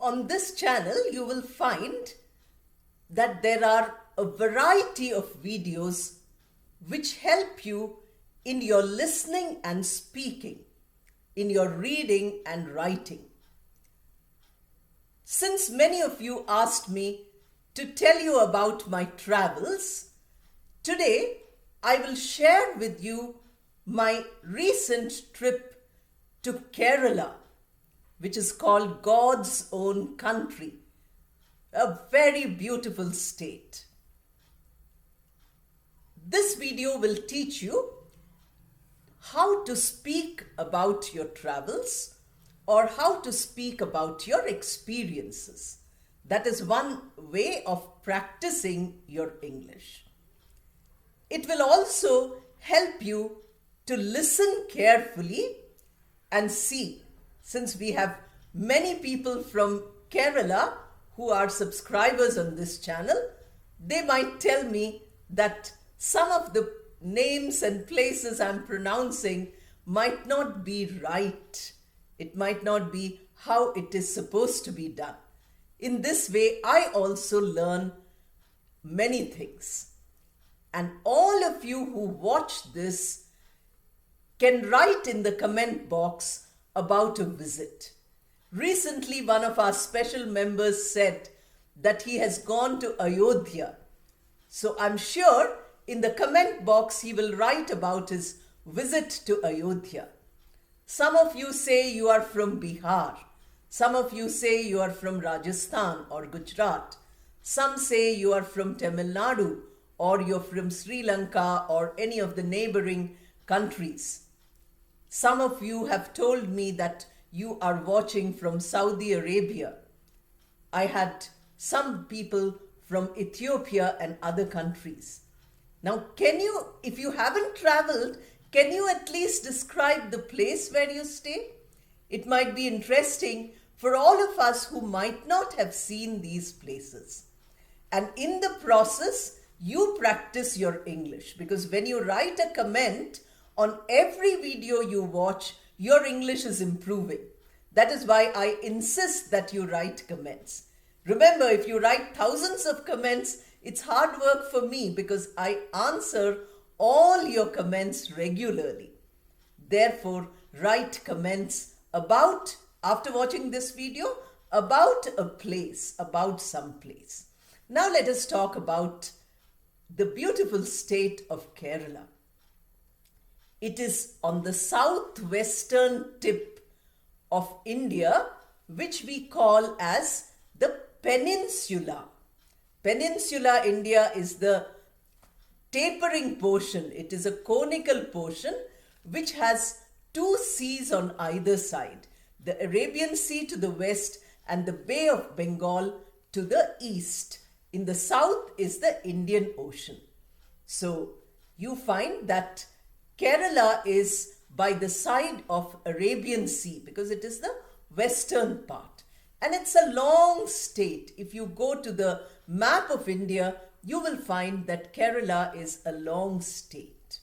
On this channel, you will find that there are a variety of videos which help you in your listening and speaking, in your reading and writing. Since many of you asked me to tell you about my travels, today I will share with you my recent trip to Kerala, which is called God's own country, a very beautiful state. This video will teach you how to speak about your travels or how to speak about your experiences. That is one way of practicing your English. It will also help you to listen carefully and see, since we have many people from Kerala who are subscribers on this channel, they might tell me that some of the names and places I'm pronouncing might not be right. It might not be how it is supposed to be done. In this way, I also learn many things. And all of you who watch this can write in the comment box about a visit. Recently, one of our special members said that he has gone to Ayodhya. So I'm sure in the comment box he will write about his visit to Ayodhya. Some of you say you are from Bihar. Some of you say you are from Rajasthan or Gujarat. Some say you are from Tamil Nadu or you're from Sri Lanka or any of the neighboring countries. Some of you have told me that you are watching from Saudi Arabia. I had some people from Ethiopia and other countries. Now, if you haven't traveled, can you at least describe the place where you stay? It might be interesting for all of us who might not have seen these places. And in the process, you practice your English, because when you write a comment on every video you watch, your English is improving. That is why I insist that you write comments. Remember, if you write thousands of comments, it's hard work for me because I answer all your comments regularly. Therefore, write comments about, after watching this video, about a place, about some place. Now let us talk about the beautiful state of Kerala. It is on the southwestern tip of India, which we call as the peninsula. Peninsula India is the tapering portion. It is a conical portion which has two seas on either side. The Arabian Sea to the west and the Bay of Bengal to the east. In the south is the Indian Ocean. So you find that Kerala is by the side of Arabian Sea because it is the western part. And it's a long state. If you go to the map of India, you will find that Kerala is a long state.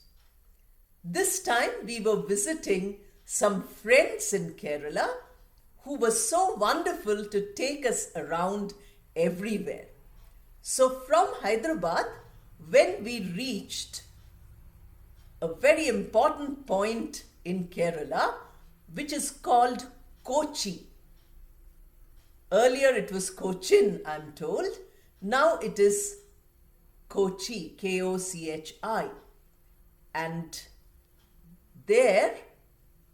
This time we were visiting some friends in Kerala who were so wonderful to take us around everywhere. So from Hyderabad, when we reached a very important point in Kerala, which is called Kochi. Earlier it was Cochin, I'm told. Now it is Kochi, K-O-C-H-I. And there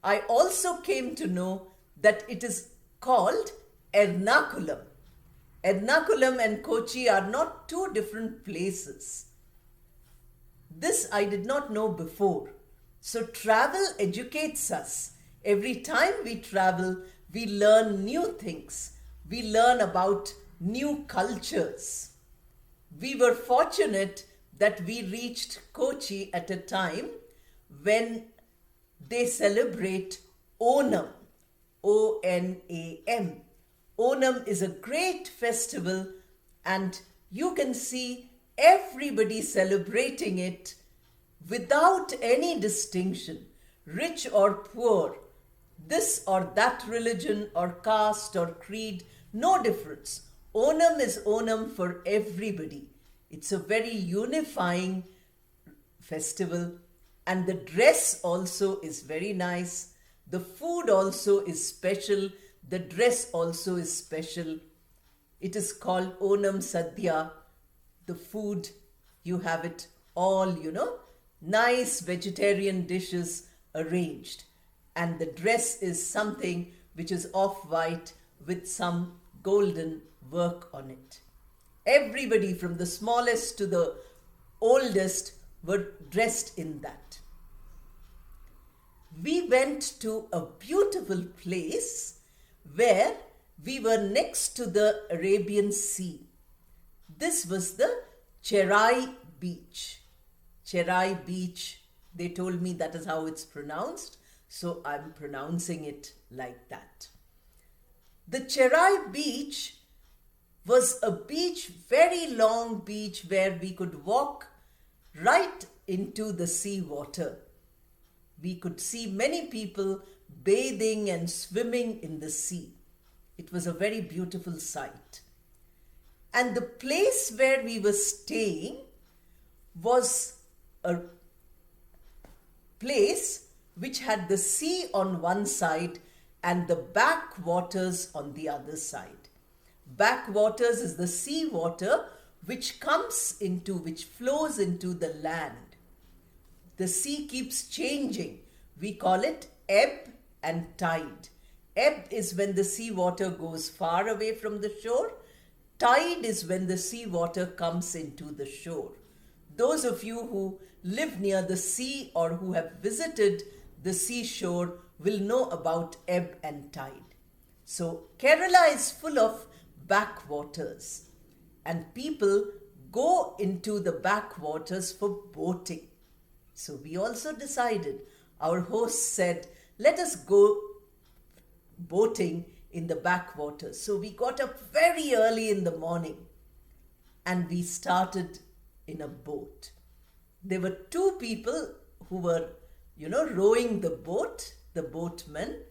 I also came to know that it is called Ernakulam. Ernakulam and Kochi are not two different places. This I did not know before. So travel educates us. Every time we travel, we learn new things. We learn about new cultures. We were fortunate that we reached Kochi at a time when they celebrate Onam, O-N-A-M. Onam is a great festival and you can see everybody celebrating it without any distinction, rich or poor, this or that religion or caste or creed, No difference. Onam is Onam for everybody. It's a very unifying festival, and the dress also is very nice. The food also is special. The dress also is special. It is called Onam Sadhya. The food, you have it all, nice vegetarian dishes arranged. And the dress is something which is off-white with some golden work on it. Everybody from the smallest to the oldest were dressed in that. We went to a beautiful place where we were next to the Arabian Sea. This was the Cherai Beach. Cherai Beach, they told me that is how it's pronounced, so I'm pronouncing it like that. The Cherai Beach was a beach, very long beach, where we could walk right into the sea water. We could see many people bathing and swimming in the sea. It was a very beautiful sight. And the place where we were staying was a place which had the sea on one side and the backwaters on the other side. Backwaters is the sea water which flows into the land. The sea keeps changing. We call it ebb and tide. Ebb is when the sea water goes far away from the shore. Tide is when the sea water comes into the shore. Those of you who live near the sea or who have visited the seashore will know about ebb and tide. So Kerala is full of backwaters, and people go into the backwaters for boating. So we also decided, our host said, let us go boating in the backwaters. So we got up very early in the morning and we started in a boat. There were two people who were, rowing the boat, the boatmen.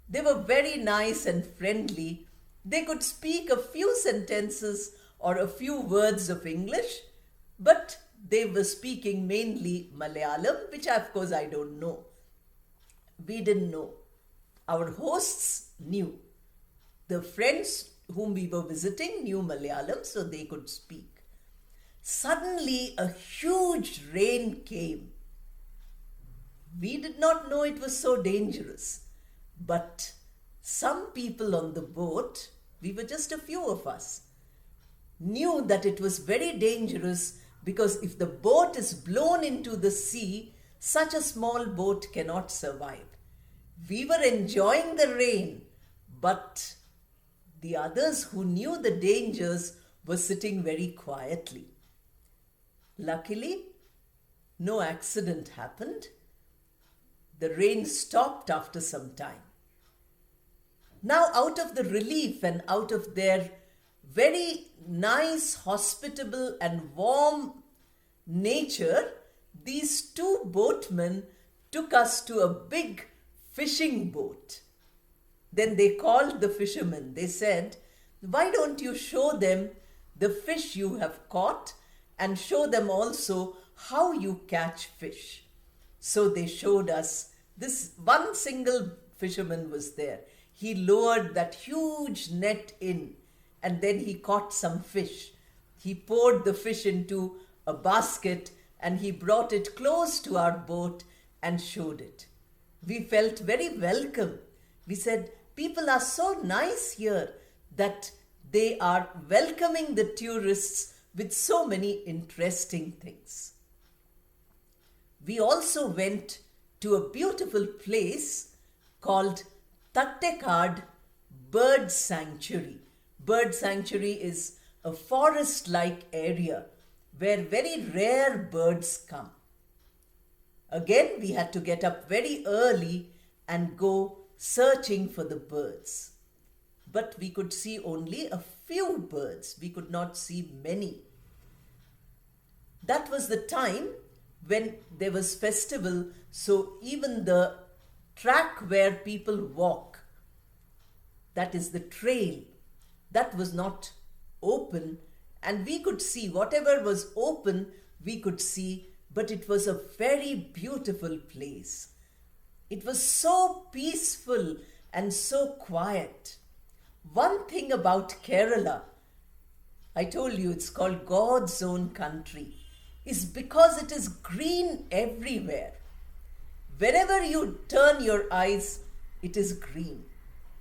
They were very nice and friendly. They could speak a few sentences or a few words of English, but they were speaking mainly Malayalam, which of course I don't know. We didn't know. Our hosts knew. The friends whom we were visiting knew Malayalam, so they could speak. Suddenly a huge rain came. We did not know it was so dangerous, but some people on the boat, we were just a few of us, knew that it was very dangerous, because if the boat is blown into the sea, such a small boat cannot survive. We were enjoying the rain, but the others who knew the dangers were sitting very quietly. Luckily, no accident happened. The rain stopped after some time. Now, out of the relief and out of their very nice, hospitable and warm nature, these two boatmen took us to a big fishing boat. Then they called the fishermen. They said, why don't you show them the fish you have caught and show them also how you catch fish? So they showed us. This one single fisherman was there. He lowered that huge net in and then he caught some fish. He poured the fish into a basket and he brought it close to our boat and showed it. We felt very welcome. We said, people are so nice here that they are welcoming the tourists with so many interesting things. We also went to a beautiful place called Tattekad Bird Sanctuary. Bird Sanctuary is a forest-like area where very rare birds come. Again, we had to get up very early and go searching for the birds. But we could see only a few birds. We could not see many. That was the time when there was festival, so even the track where people walk, that is the trail, that was not open, and we could see whatever was open, we could see, but it was a very beautiful place. It was so peaceful and so quiet. One thing about Kerala, I told you it's called God's own country, is because it is green everywhere. Wherever you turn your eyes, it is green.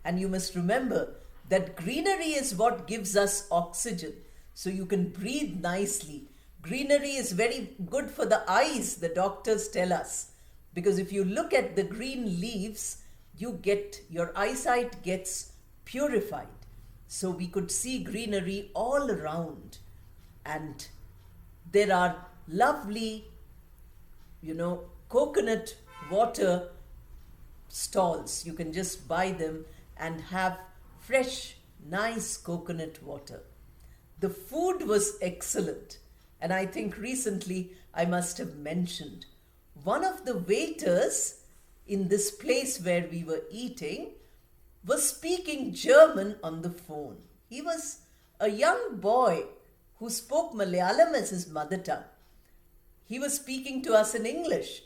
And you must remember that greenery is what gives us oxygen, so you can breathe nicely. Greenery is very good for the eyes, the doctors tell us, because if you look at the green leaves, your eyesight gets purified. So we could see greenery all around, and there are lovely, coconut water stalls. You can just buy them and have fresh, nice coconut water. The food was excellent, and I think recently I must have mentioned one of the waiters in this place where we were eating was speaking German on the phone. He was a young boy who spoke Malayalam as his mother tongue. He was speaking to us in English,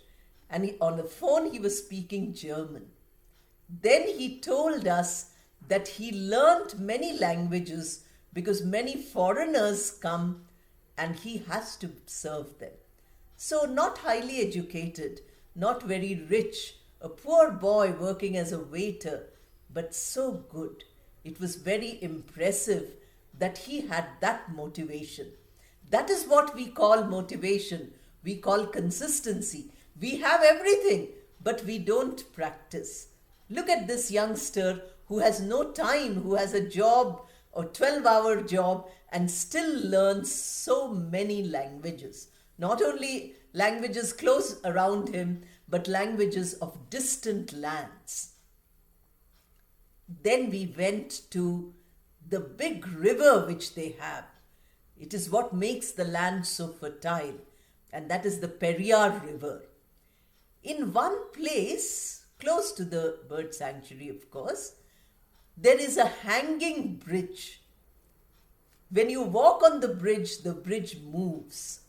and on the phone he was speaking German. Then he told us that he learned many languages because many foreigners come and he has to serve them. So not highly educated, not very rich, a poor boy working as a waiter, but so good. It was very impressive that he had that motivation. That is what we call motivation. We call consistency. We have everything, but we don't practice. Look at this youngster who has no time, who has a job, a 12-hour job, and still learns so many languages. Not only languages close around him, but languages of distant lands. Then we went to the big river which they have. It is what makes the land so fertile, and that is the Periyar River. In one place, close to the bird sanctuary, of course, there is a hanging bridge. When you walk on the bridge moves.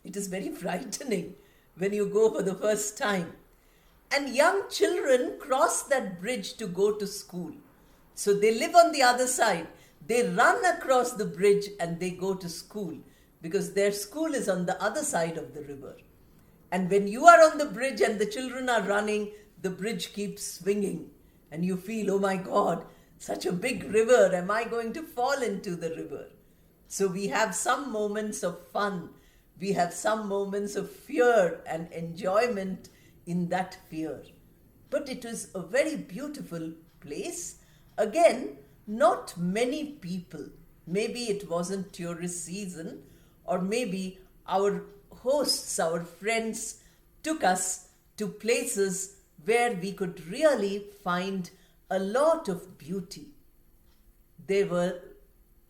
It is very frightening when you go for the first time. And young children cross that bridge to go to school. So they live on the other side. They run across the bridge and they go to school because their school is on the other side of the river. And when you are on the bridge and the children are running, the bridge keeps swinging and you feel, oh my God, such a big river. Am I going to fall into the river? So we have some moments of fun. We have some moments of fear and enjoyment in that fear. But it is a very beautiful place. Again, not many people. Maybe it wasn't tourist season, or maybe our hosts, our friends took us to places where we could really find a lot of beauty. There was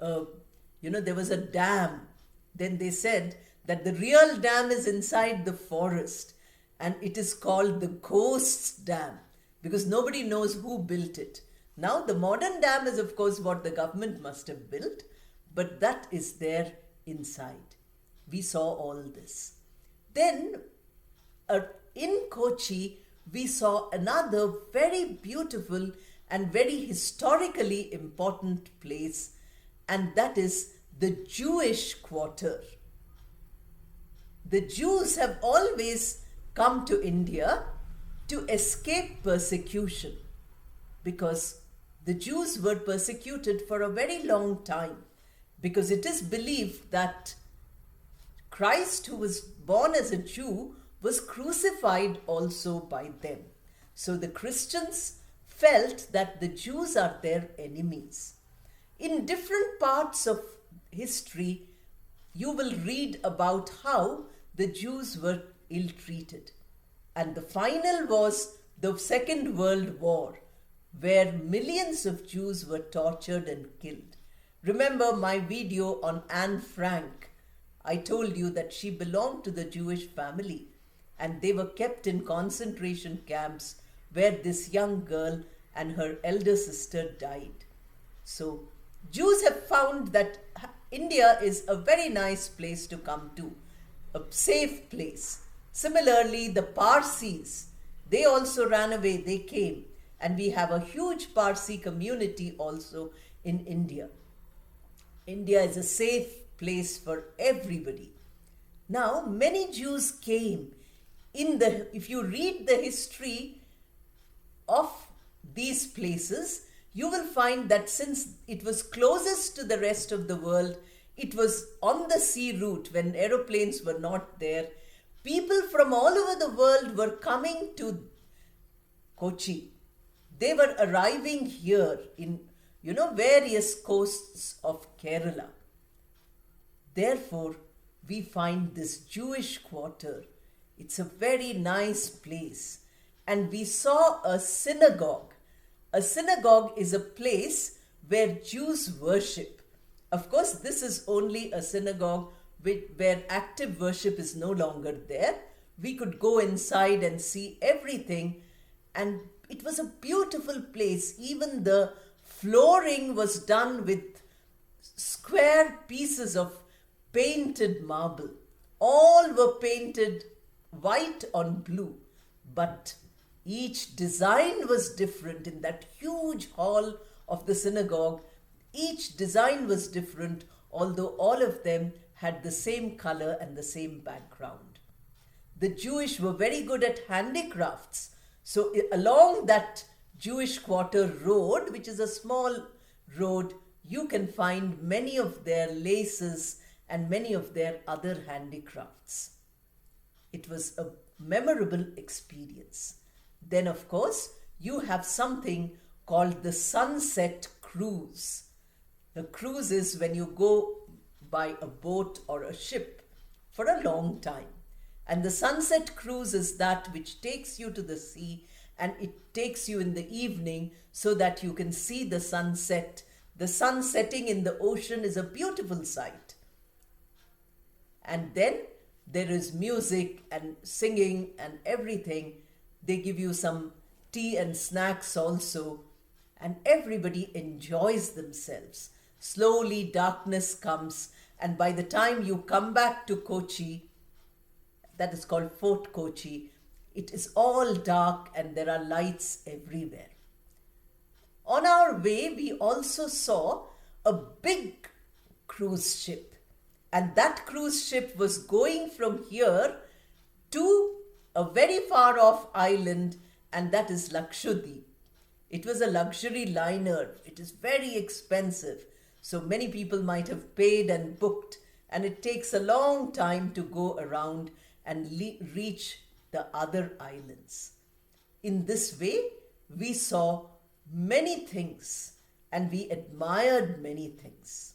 a dam. Then they said that the real dam is inside the forest and it is called the Ghost's Dam because nobody knows who built it. Now the modern dam is of course what the government must have built, but that is there inside. We saw all this. Then in Kochi, we saw another very beautiful and very historically important place, and that is the Jewish quarter. The Jews have always come to India to escape persecution because the Jews were persecuted for a very long time because it is believed that Christ, who was born as a Jew, was crucified also by them. So the Christians felt that the Jews are their enemies. In different parts of history, you will read about how the Jews were ill-treated. And the final was the Second World War, where millions of Jews were tortured and killed. Remember my video on Anne Frank. I told you that she belonged to the Jewish family and they were kept in concentration camps where this young girl and her elder sister died. So Jews have found that India is a very nice place to come to, a safe place. Similarly, the Parsis, they also ran away, they came, and we have a huge Parsi community also in India. India is a safe place for everybody. Now, many Jews came if you read the history of these places, you will find that since it was closest to the rest of the world, it was on the sea route when aeroplanes were not there. People from all over the world were coming to Kochi. They were arriving here in, various coasts of Kerala. Therefore, we find this Jewish quarter. It's a very nice place. And we saw a synagogue. A synagogue is a place where Jews worship. Of course, this is only a synagogue where active worship is no longer there. We could go inside and see everything. And it was a beautiful place. Even the flooring was done with square pieces of painted marble. All were painted white on blue, but each design was different in that huge hall of the synagogue. Each design was different, although all of them had the same color and the same background. The Jewish were very good at handicrafts. So along that Jewish quarter road, which is a small road, you can find many of their laces and many of their other handicrafts. It was a memorable experience. Then, of course, you have something called the sunset cruise. The cruise is when you go by a boat or a ship for a long time. And the sunset cruise is that which takes you to the sea, and it takes you in the evening so that you can see the sunset. The sun setting in the ocean is a beautiful sight. And then there is music and singing and everything. They give you some tea and snacks also, and everybody enjoys themselves. Slowly darkness comes, and by the time you come back to Kochi, that is called Fort Kochi, it is all dark and there are lights everywhere. On our way, we also saw a big cruise ship, and that cruise ship was going from here to a very far off island, and that is Lakshadweep. It was a luxury liner. It is very expensive. So many people might have paid and booked, and it takes a long time to go around and reach the other islands. In this way, we saw many things and we admired many things.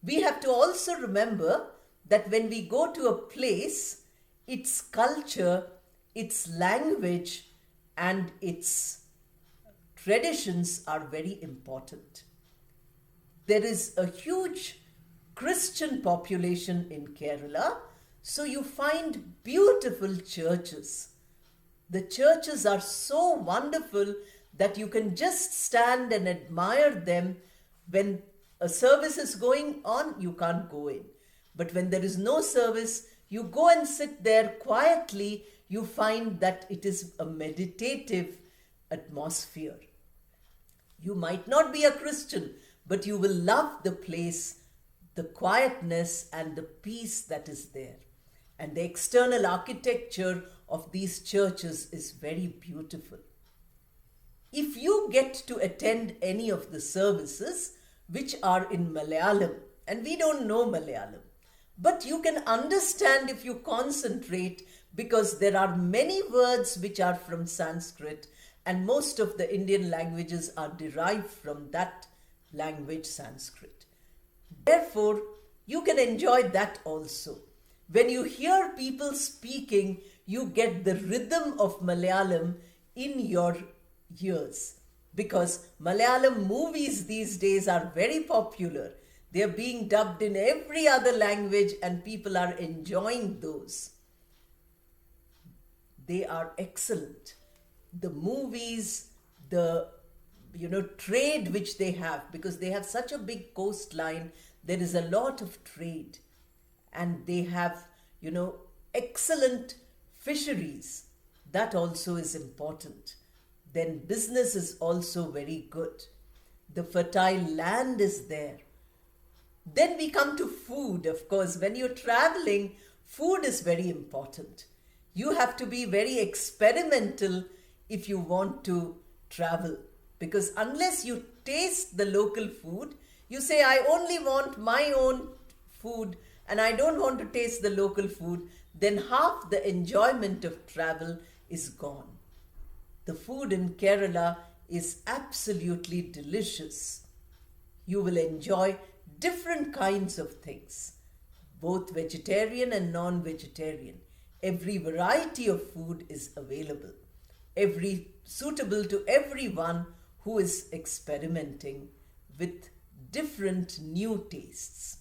We have to also remember that when we go to a place, its culture, its language, and its traditions are very important. There is a huge Christian population in Kerala, so you find beautiful churches. The churches are so wonderful that you can just stand and admire them. When a service is going on, you can't go in. But when there is no service, you go and sit there quietly. You find that it is a meditative atmosphere. You might not be a Christian, but you will love the place, the quietness and the peace that is there. And the external architecture of these churches is very beautiful. If you get to attend any of the services which are in Malayalam, and we don't know Malayalam, but you can understand if you concentrate, because there are many words which are from Sanskrit, and most of the Indian languages are derived from that language, Sanskrit. Therefore, you can enjoy that also. When you hear people speaking, you get the rhythm of Malayalam in your ears, because Malayalam movies these days are very popular. They are being dubbed in every other language and people are enjoying those. They are excellent. The movies, the trade which they have, because they have such a big coastline. There is a lot of trade, and they have, excellent fisheries. That also is important. Then business is also very good. The fertile land is there. Then we come to food. Of course, when you're traveling, food is very important. You have to be very experimental if you want to travel, because unless you taste the local food, you say, I only want my own food and I don't want to taste the local food, then half the enjoyment of travel is gone. The food in Kerala is absolutely delicious. You will enjoy different kinds of things, both vegetarian and non-vegetarian. Every variety of food is available, suitable to everyone who is experimenting with different new tastes.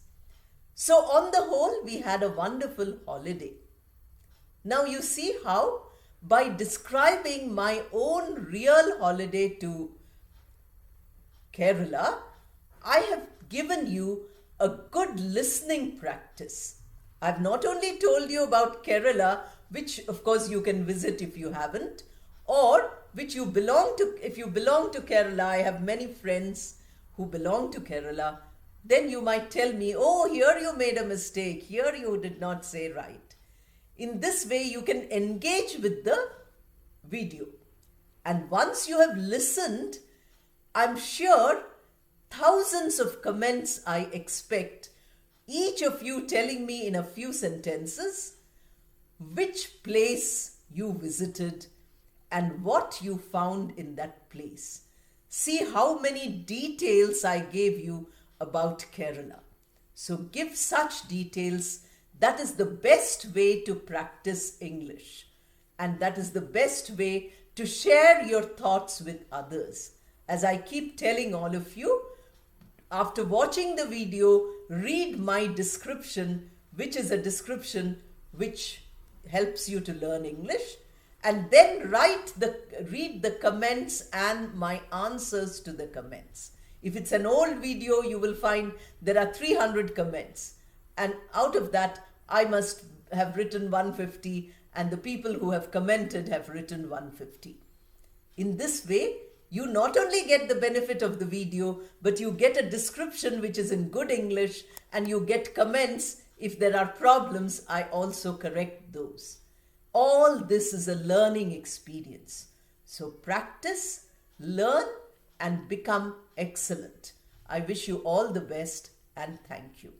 So on the whole, we had a wonderful holiday. Now you see how, by describing my own real holiday to Kerala, I have given you a good listening practice. I've not only told you about Kerala, which of course you can visit if you haven't, or which you belong to. If you belong to Kerala, I have many friends who belong to Kerala, then you might tell me, oh, here you made a mistake, here you did not say right. In this way, you can engage with the video. And once you have listened, I'm sure thousands of comments I expect, each of you telling me in a few sentences which place you visited and what you found in that place. See how many details I gave you about Kerala. So give such details. That is the best way to practice English. And that is the best way to share your thoughts with others. As I keep telling all of you, after watching the video, read my description, which is a description which helps you to learn English, and then read the comments and my answers to the comments. If it's an old video, you will find there are 300 comments, and out of that, I must have written 150, and the people who have commented have written 150. In this way, you not only get the benefit of the video, but you get a description which is in good English, and you get comments. If there are problems, I also correct those. All this is a learning experience. So practice, learn, and become excellent. I wish you all the best, and thank you.